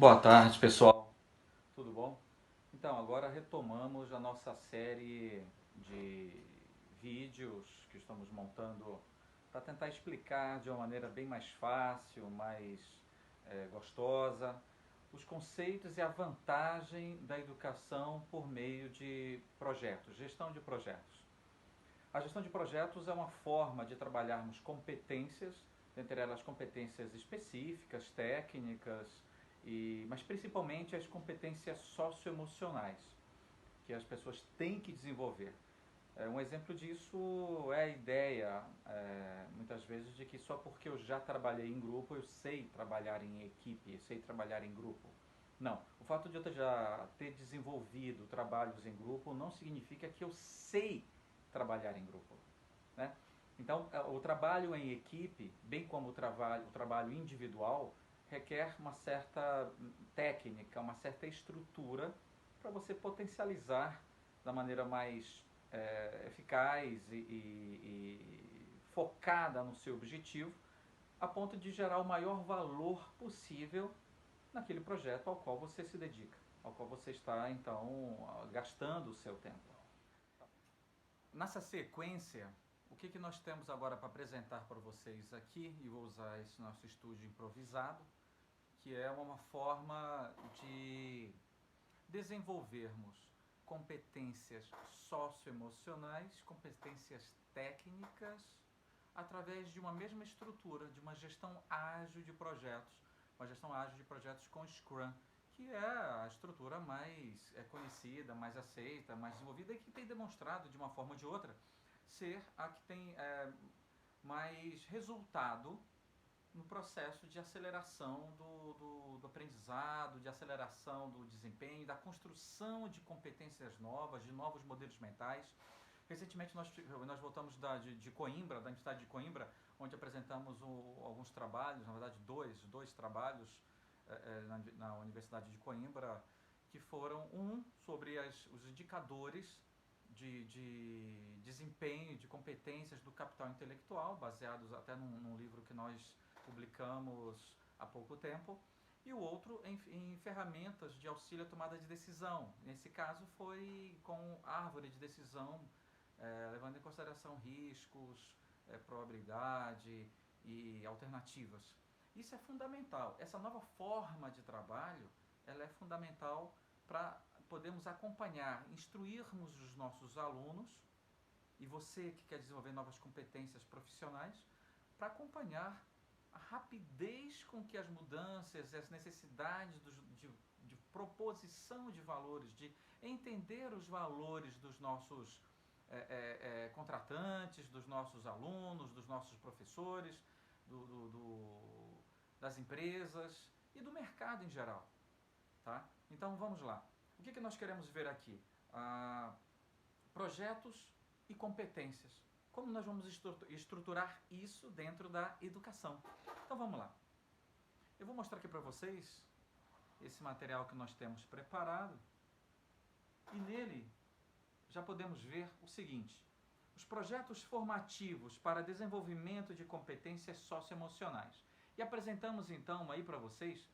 Boa tarde, pessoal. Tudo bom? Então, agora retomamos a nossa série de vídeos que estamos montando para tentar explicar de uma maneira bem mais fácil, mais gostosa, os conceitos e a vantagem da educação por meio de projetos, gestão de projetos. A gestão de projetos é uma forma de trabalharmos competências, dentre elas competências específicas, técnicas, mas principalmente as competências socioemocionais que as pessoas têm que desenvolver. Um exemplo disso é a ideia, muitas vezes, de que só porque eu já trabalhei em grupo eu sei trabalhar em equipe, sei trabalhar em grupo. Não, o fato de eu já ter desenvolvido trabalhos em grupo não significa que eu sei trabalhar em grupo, né? Então, o trabalho em equipe, bem como o trabalho individual, requer uma certa técnica, uma certa estrutura para você potencializar da maneira mais eficaz e focada no seu objetivo, a ponto de gerar o maior valor possível naquele projeto ao qual você se dedica, ao qual você está, então, gastando o seu tempo. Nessa sequência, o que nós temos agora para apresentar para vocês aqui, e vou usar esse nosso estúdio improvisado, que é uma forma de desenvolvermos competências socioemocionais, competências técnicas, através de uma mesma estrutura, de uma gestão ágil de projetos, uma gestão ágil de projetos com Scrum, que é a estrutura mais conhecida, mais aceita, mais desenvolvida e que tem demonstrado de uma forma ou de outra ser a que tem mais resultado no processo de aceleração do aprendizado, de aceleração do desempenho, da construção de competências novas, de novos modelos mentais. Recentemente nós voltamos de Coimbra, da Universidade de Coimbra, onde apresentamos alguns trabalhos, na verdade dois trabalhos na Universidade de Coimbra, que foram sobre os indicadores de desempenho, de competências do capital intelectual, baseados até num livro que nós publicamos há pouco tempo, e o outro em ferramentas de auxílio à tomada de decisão. Nesse caso foi com árvore de decisão, levando em consideração riscos, probabilidade e alternativas. Isso é fundamental. Essa nova forma de trabalho, ela é fundamental para podermos acompanhar, instruirmos os nossos alunos, e você que quer desenvolver novas competências profissionais, para acompanhar a rapidez com que as mudanças e as necessidades de proposição de valores, de entender os valores dos nossos contratantes, dos nossos alunos, dos nossos professores, das empresas e do mercado em geral. Tá? Então vamos lá. O que nós queremos ver aqui? Projetos e competências. Como nós vamos estruturar isso dentro da educação? Então vamos lá. Eu vou mostrar aqui para vocês esse material que nós temos preparado, e nele já podemos ver o seguinte: os projetos formativos para desenvolvimento de competências socioemocionais. E apresentamos então aí para vocês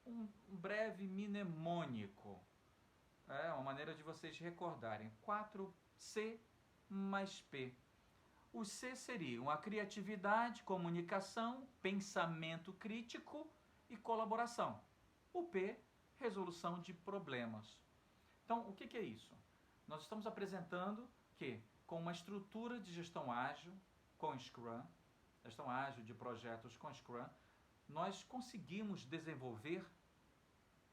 um breve mnemônico, uma maneira de vocês recordarem: 4C mais P. Os C seriam a criatividade, comunicação, pensamento crítico e colaboração. O P, resolução de problemas. Então, o que é isso? Nós estamos apresentando que, com uma estrutura de gestão ágil com Scrum, gestão ágil de projetos com Scrum, nós conseguimos desenvolver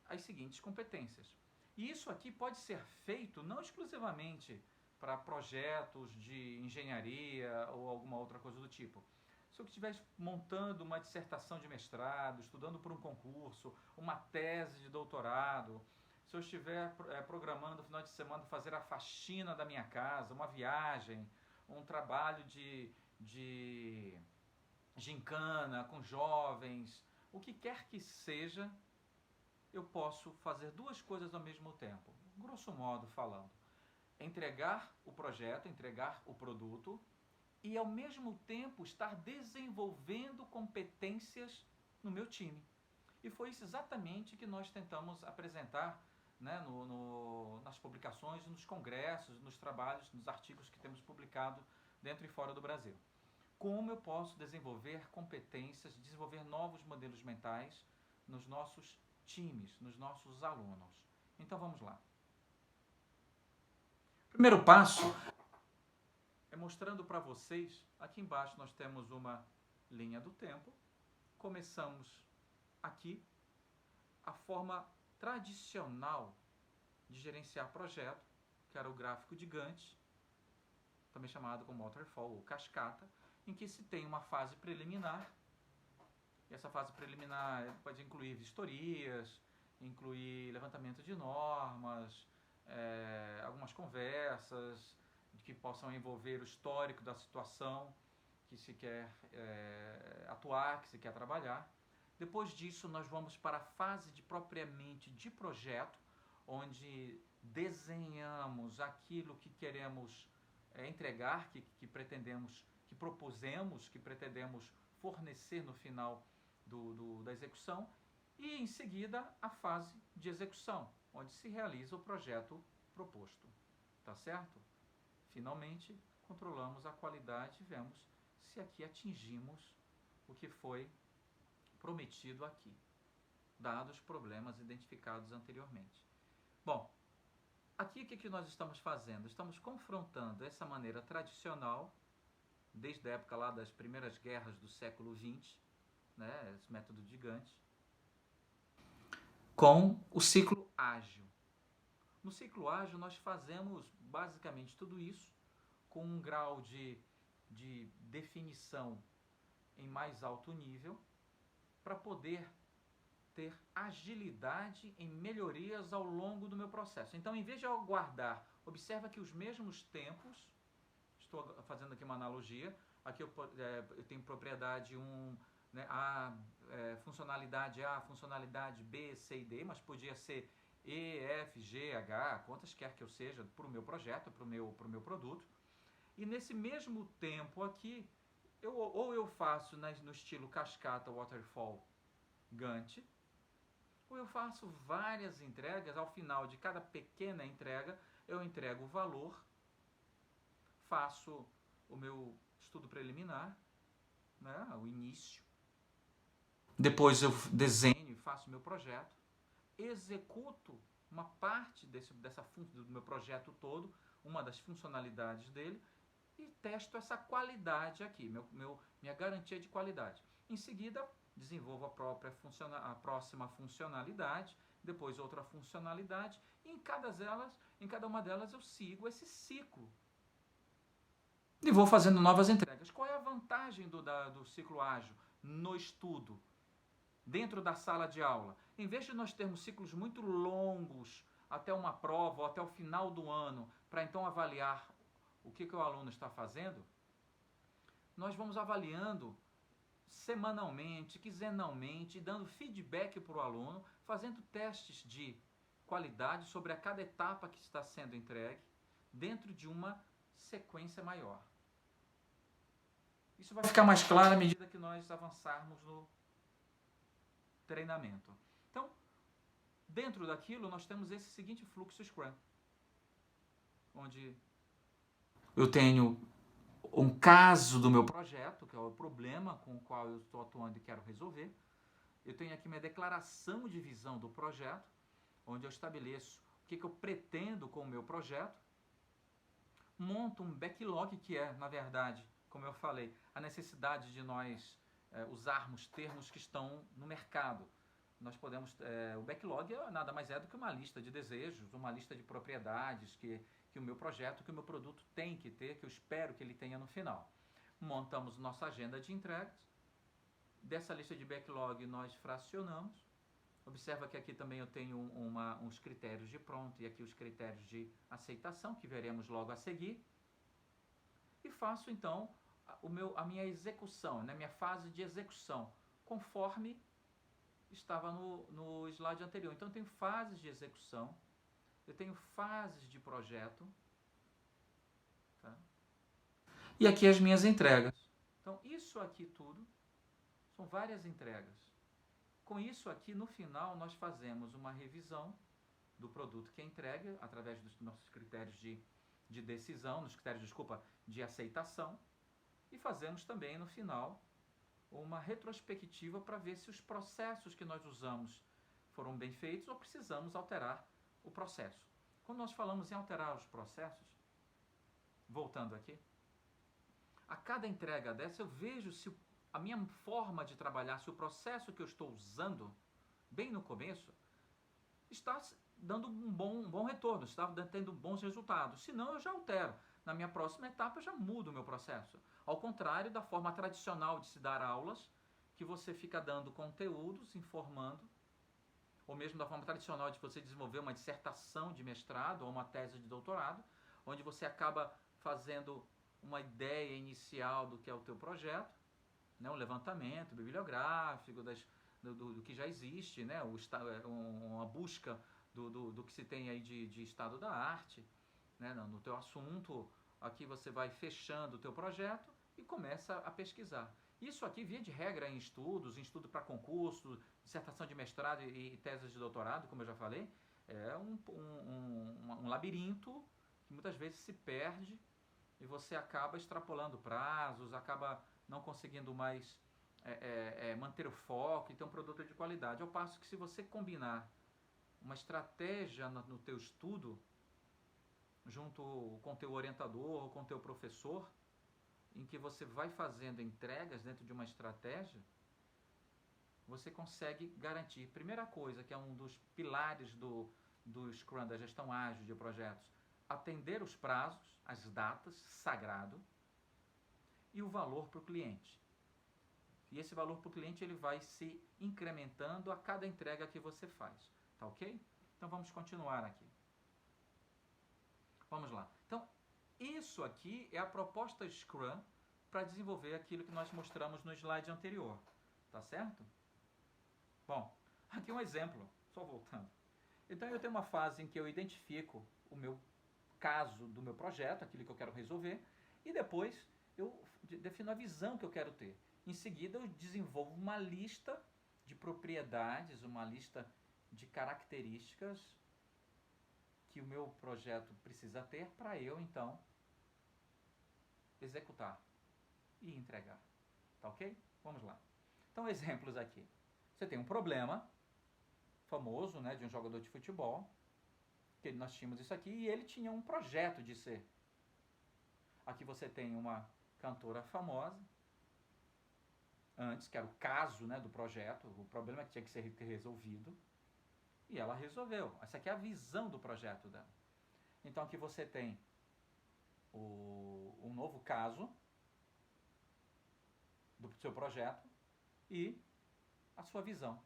as seguintes competências. E isso aqui pode ser feito não exclusivamente para projetos de engenharia ou alguma outra coisa do tipo. Se eu estiver montando uma dissertação de mestrado, estudando por um concurso, uma tese de doutorado, se eu estiver programando no final de semana fazer a faxina da minha casa, uma viagem, um trabalho de gincana com jovens, o que quer que seja, eu posso fazer duas coisas ao mesmo tempo, grosso modo falando: entregar o projeto, entregar o produto, e ao mesmo tempo estar desenvolvendo competências no meu time. E foi isso exatamente que nós tentamos apresentar, né, nas publicações, nos congressos, nos trabalhos, nos artigos que temos publicado dentro e fora do Brasil. Como eu posso desenvolver competências, desenvolver novos modelos mentais nos nossos times, nos nossos alunos. Então vamos lá. Primeiro passo é mostrando para vocês, aqui embaixo nós temos uma linha do tempo. Começamos aqui a forma tradicional de gerenciar projeto, que era o gráfico de Gantt, também chamado como waterfall ou cascata, em que se tem uma fase preliminar. E essa fase preliminar pode incluir vistorias, incluir levantamento de normas, algumas conversas que possam envolver o histórico da situação que se quer atuar, que se quer trabalhar. Depois disso, nós vamos para a fase propriamente de projeto, onde desenhamos aquilo que queremos entregar, que pretendemos, que propusemos, que pretendemos fornecer no final da execução, e em seguida a fase de execução, onde se realiza o projeto proposto. Tá certo? Finalmente, controlamos a qualidade e vemos se aqui atingimos o que foi prometido aqui, dados os problemas identificados anteriormente. Bom, aqui o que nós estamos fazendo? Estamos confrontando essa maneira tradicional, desde a época lá das primeiras guerras do século XX, né, esse método de Gantt, com o ciclo ágil. No ciclo ágil nós fazemos basicamente tudo isso com um grau de definição em mais alto nível, para poder ter agilidade em melhorias ao longo do meu processo. Então, em vez de eu aguardar, observa que os mesmos tempos, estou fazendo aqui uma analogia, aqui eu tenho propriedade 1, né, funcionalidade A, funcionalidade B, C e D, mas podia ser E, F, G, H, quantas quer que eu seja, para o meu projeto, para o meu produto. E nesse mesmo tempo aqui, ou eu faço no estilo cascata, waterfall, Gantt, ou eu faço várias entregas. Ao final de cada pequena entrega, eu entrego o valor, faço o meu estudo preliminar, né, o início, depois eu desenho e faço o meu projeto, executo uma parte do meu projeto todo, uma das funcionalidades dele, e testo essa qualidade aqui, minha garantia de qualidade. Em seguida, desenvolvo a próxima funcionalidade, depois outra funcionalidade, e em cada uma delas eu sigo esse ciclo. E vou fazendo novas entregas. Qual é a vantagem do ciclo ágil no estudo, dentro da sala de aula? Em vez de nós termos ciclos muito longos, até uma prova ou até o final do ano, para então avaliar o que o aluno está fazendo, nós vamos avaliando semanalmente, quinzenalmente, dando feedback para o aluno, fazendo testes de qualidade sobre a cada etapa que está sendo entregue, dentro de uma sequência maior. Isso vai ficar mais claro à medida que nós avançarmos no treinamento. Então, dentro daquilo, nós temos esse seguinte fluxo Scrum, onde eu tenho um caso do meu projeto, que é o problema com o qual eu estou atuando e quero resolver. Eu tenho aqui minha declaração de visão do projeto, onde eu estabeleço o que eu pretendo com o meu projeto. Monto um backlog, que é, na verdade, como eu falei, a necessidade de nós usarmos termos que estão no mercado. Nós podemos, o backlog nada mais é do que uma lista de desejos, uma lista de propriedades que o meu projeto, que o meu produto tem que ter, que eu espero que ele tenha no final. Montamos nossa agenda de entregas. Dessa lista de backlog nós fracionamos. Observa que aqui também eu tenho uns critérios de pronto e aqui os critérios de aceitação, que veremos logo a seguir. E faço então a minha execução, né, minha fase de execução, conforme estava no slide anterior. Então eu tenho fases de execução, eu tenho fases de projeto, tá? E aqui as minhas entregas. Então isso aqui tudo são várias entregas. Com isso aqui, no final, nós fazemos uma revisão do produto que é entregue através dos nossos critérios de decisão, nos critérios, desculpa, de aceitação, e fazemos também, no final, uma retrospectiva para ver se os processos que nós usamos foram bem feitos ou precisamos alterar o processo. Quando nós falamos em alterar os processos, voltando aqui, a cada entrega dessa eu vejo se a minha forma de trabalhar, se o processo que eu estou usando, bem no começo, está dando um bom retorno, está tendo bons resultados. Se não, eu já altero. Na minha próxima etapa, eu já mudo o meu processo. Ao contrário da forma tradicional de se dar aulas, que você fica dando conteúdos, informando, ou mesmo da forma tradicional de você desenvolver uma dissertação de mestrado ou uma tese de doutorado, onde você acaba fazendo uma ideia inicial do que é o teu projeto, né, um levantamento bibliográfico do que já existe, né, uma busca do que se tem aí de estado da arte, né, no teu assunto. Aqui você vai fechando o teu projeto e começa a pesquisar. Isso aqui, via de regra, em estudo para concurso, dissertação de mestrado e teses de doutorado, como eu já falei, é um labirinto que muitas vezes se perde e você acaba extrapolando prazos, acaba não conseguindo mais manter o foco e ter um produto de qualidade. Ao passo que se você combinar uma estratégia no teu estudo, junto com o teu orientador ou com o teu professor, em que você vai fazendo entregas dentro de uma estratégia, você consegue garantir, primeira coisa, que é um dos pilares do Scrum, da gestão ágil de projetos, atender os prazos, as datas, sagrado, e o valor para o cliente. E esse valor para o cliente ele vai se incrementando a cada entrega que você faz. Tá ok? Então vamos continuar aqui. Vamos lá. Então, isso aqui é a proposta Scrum para desenvolver aquilo que nós mostramos no slide anterior. Tá certo? Bom, aqui um exemplo, só voltando. Então eu tenho uma fase em que eu identifico o meu caso do meu projeto, aquilo que eu quero resolver, e depois eu defino a visão que eu quero ter. Em seguida eu desenvolvo uma lista de propriedades, uma lista de características que o meu projeto precisa ter para eu então executar e entregar. Tá ok? Vamos lá. Então, exemplos aqui. Você tem um problema famoso, né, de um jogador de futebol, que nós tínhamos isso aqui, e ele tinha um projeto de ser. Aqui você tem uma cantora famosa, antes, que era o caso, né, do projeto, o problema que tinha que ser resolvido, e ela resolveu. Essa aqui é a visão do projeto dela. Então aqui você tem um novo caso do seu projeto e a sua visão.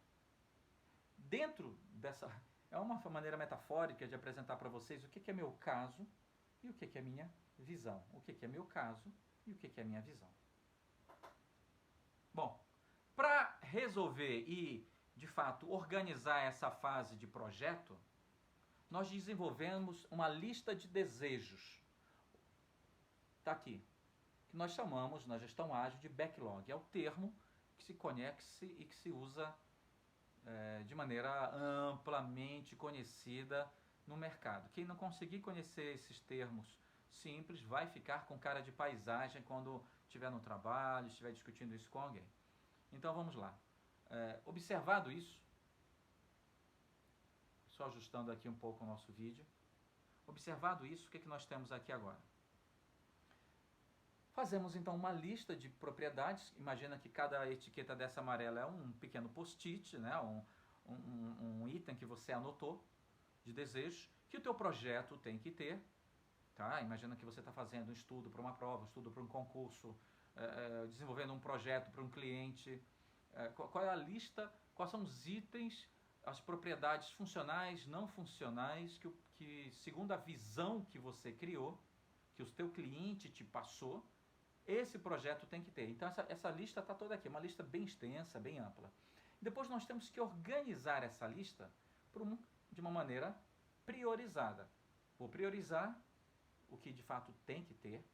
Dentro dessa... É uma maneira metafórica de apresentar para vocês o que é meu caso e o que é minha visão. O que é meu caso e o que é minha visão. Bom, para resolver e, de fato, organizar essa fase de projeto, nós desenvolvemos uma lista de desejos. Está aqui. Que nós chamamos, na gestão ágil, de backlog. É o termo que se conhece e que se usa de maneira amplamente conhecida no mercado. Quem não conseguir conhecer esses termos simples vai ficar com cara de paisagem quando estiver no trabalho, estiver discutindo isso com alguém. Então vamos lá. Observado isso, só ajustando aqui um pouco o nosso vídeo. Observado isso, o que nós temos aqui agora? Fazemos então uma lista de propriedades. Imagina que cada etiqueta dessa amarela é um pequeno post-it, né? um item que você anotou de desejos que o teu projeto tem que ter. Tá? Imagina que você está fazendo um estudo para uma prova, um estudo para um concurso, desenvolvendo um projeto para um cliente. Qual é a lista? Quais são os itens, as propriedades funcionais, não funcionais, que segundo a visão que você criou, que o teu cliente te passou, esse projeto tem que ter. Então essa lista está toda aqui, uma lista bem extensa, bem ampla. Depois nós temos que organizar essa lista de uma maneira priorizada. Vou priorizar o que de fato tem que ter,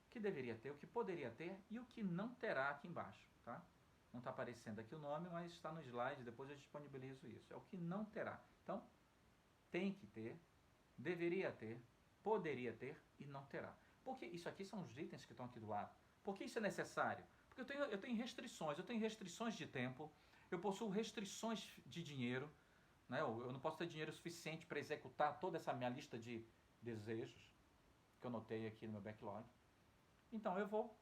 o que deveria ter, o que poderia ter e o que não terá aqui embaixo. Tá? Não está aparecendo aqui o nome, mas está no slide, depois eu disponibilizo isso. É o que não terá. Então, tem que ter, deveria ter, poderia ter e não terá. Porque isso aqui são os itens que estão aqui do lado. Por que isso é necessário? Porque eu tenho restrições de tempo, eu possuo restrições de dinheiro, né? Eu não posso ter dinheiro suficiente para executar toda essa minha lista de desejos que eu notei aqui no meu backlog. Então eu vou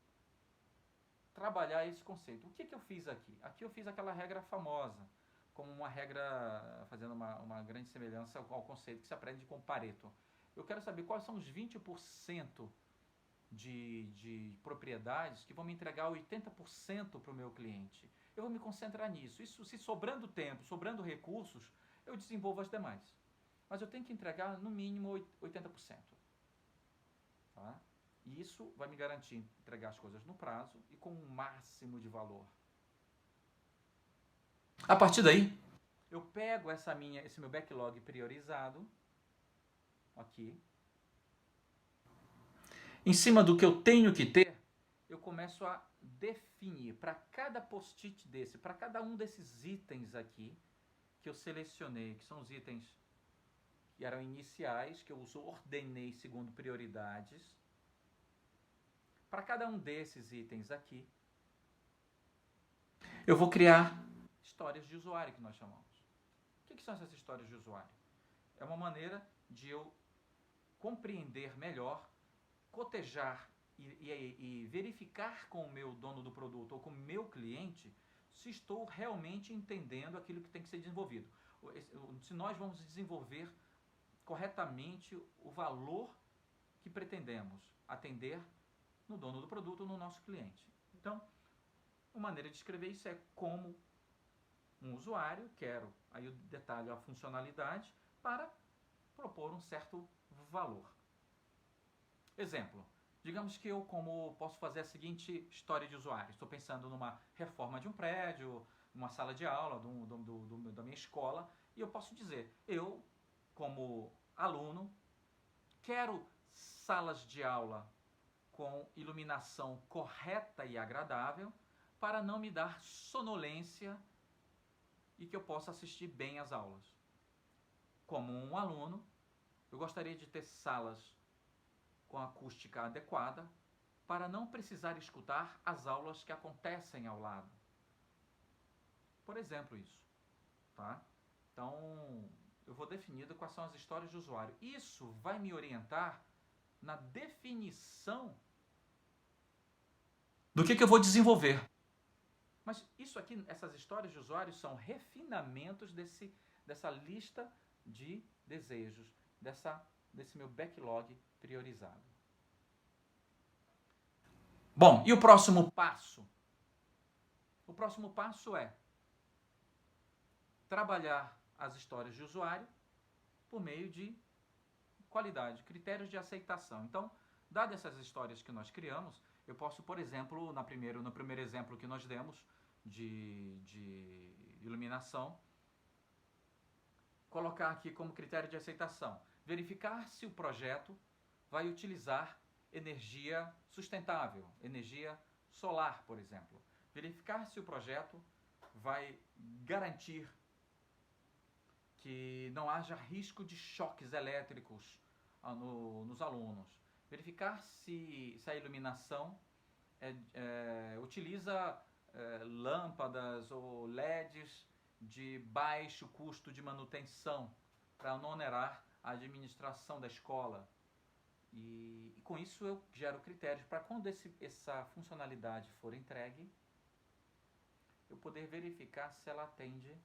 trabalhar esse conceito. O que eu fiz aqui? Aqui eu fiz aquela regra famosa, como uma regra fazendo uma grande semelhança ao conceito que se aprende com Pareto. Eu quero saber quais são os 20% de propriedades que vão me entregar 80% para o meu cliente. Eu vou me concentrar nisso. Isso, se sobrando tempo, sobrando recursos, eu desenvolvo as demais. Mas eu tenho que entregar no mínimo 80%. Tá? E isso vai me garantir entregar as coisas no prazo e com o máximo de valor. A partir daí, eu pego esse meu backlog priorizado, aqui. Em cima do que eu tenho que ter, eu começo a definir para cada post-it desse, para cada um desses itens aqui, que eu selecionei, que são os itens que eram iniciais, que eu ordenei segundo prioridades. Para cada um desses itens aqui, eu vou criar histórias de usuário, que nós chamamos. O que são essas histórias de usuário? É uma maneira de eu compreender melhor, cotejar e verificar com o meu dono do produto ou com o meu cliente se estou realmente entendendo aquilo que tem que ser desenvolvido. Se nós vamos desenvolver corretamente o valor que pretendemos atender no dono do produto ou no nosso cliente. Então, uma maneira de escrever isso é como um usuário, quero, aí eu detalho a funcionalidade para propor um certo valor. Exemplo, digamos que eu posso fazer a seguinte história de usuário. Estou pensando numa reforma de um prédio, numa sala de aula da minha escola, e eu posso dizer, eu, como aluno, quero salas de aula com iluminação correta e agradável para não me dar sonolência e que eu possa assistir bem às aulas. Como um aluno, eu gostaria de ter salas com acústica adequada para não precisar escutar as aulas que acontecem ao lado. Por exemplo, isso. Tá? Então, eu vou definindo quais são as histórias de usuário. Isso vai me orientar na definição do que eu vou desenvolver. Mas isso aqui, essas histórias de usuário são refinamentos dessa lista de desejos, desse meu backlog priorizado. Bom, e o próximo passo? O próximo passo é trabalhar as histórias de usuário por meio de qualidade, critérios de aceitação. Então, dadas essas histórias que nós criamos, eu posso, por exemplo, no primeiro exemplo que nós demos de iluminação, colocar aqui como critério de aceitação, verificar se o projeto vai utilizar energia sustentável, energia solar, por exemplo. Verificar se o projeto vai garantir que não haja risco de choques elétricos nos alunos. Verificar se a iluminação utiliza lâmpadas ou LEDs de baixo custo de manutenção para não onerar a administração da escola. E com isso eu gero critérios para quando essa funcionalidade for entregue, eu poder verificar se ela atende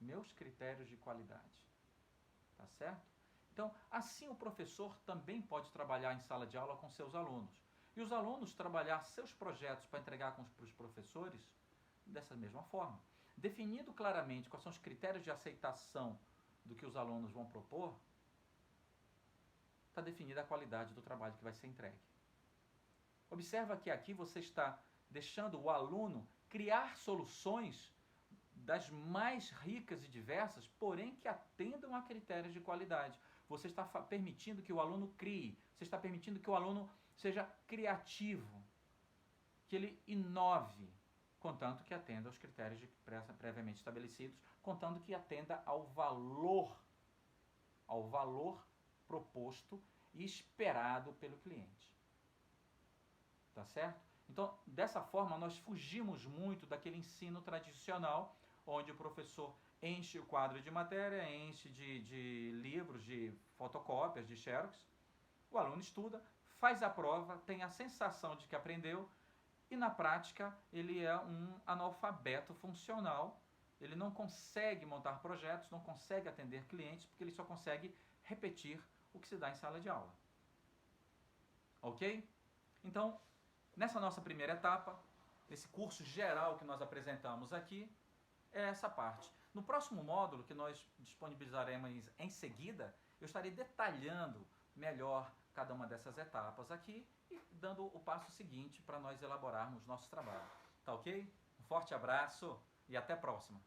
meus critérios de qualidade. Tá certo? Então, assim o professor também pode trabalhar em sala de aula com seus alunos. E os alunos trabalhar seus projetos para entregar para os professores dessa mesma forma. Definindo claramente quais são os critérios de aceitação do que os alunos vão propor, está definida a qualidade do trabalho que vai ser entregue. Observa que aqui você está deixando o aluno criar soluções das mais ricas e diversas, porém que atendam a critérios de qualidade. Você está permitindo que o aluno crie, você está permitindo que o aluno seja criativo, que ele inove contanto que atenda aos critérios previamente estabelecidos, contanto que atenda ao valor proposto e esperado pelo cliente. Tá certo? Então, dessa forma, nós fugimos muito daquele ensino tradicional, onde o professor enche o quadro de matéria, enche de livros, de fotocópias, de xerox, o aluno estuda, faz a prova, tem a sensação de que aprendeu, e na prática ele é um analfabeto funcional, ele não consegue montar projetos, não consegue atender clientes, porque ele só consegue repetir o que se dá em sala de aula. Ok? Então, nessa nossa primeira etapa, nesse curso geral que nós apresentamos aqui, é essa parte. No próximo módulo, que nós disponibilizaremos em seguida, eu estarei detalhando melhor cada uma dessas etapas aqui e dando o passo seguinte para nós elaborarmos nosso trabalho. Tá ok? Um forte abraço e até a próxima!